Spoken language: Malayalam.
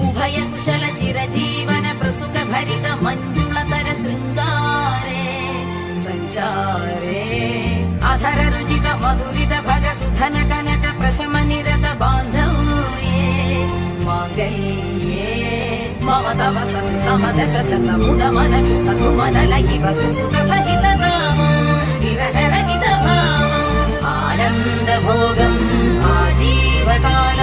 ഉഭയ കുശല ചിരജീവന പ്രസുഖ ഭരിത മഞ്ജുളതര ശൃംഗാരേ സഞ്ചാരേ അധര രുചിത മധുരിത ഭഗ സുധന കനക പ്രശമ നിരത ബാന്ധവ്യേ മാംഗല്യേ മമ തവ സതി സമദശ ശത മുദ മന ശുഭ സുമന ലയിവ സുസുത സഹിത വിരഹരഹിത ഭാവം ആനന്ദ ഭോഗം ആജീവകാല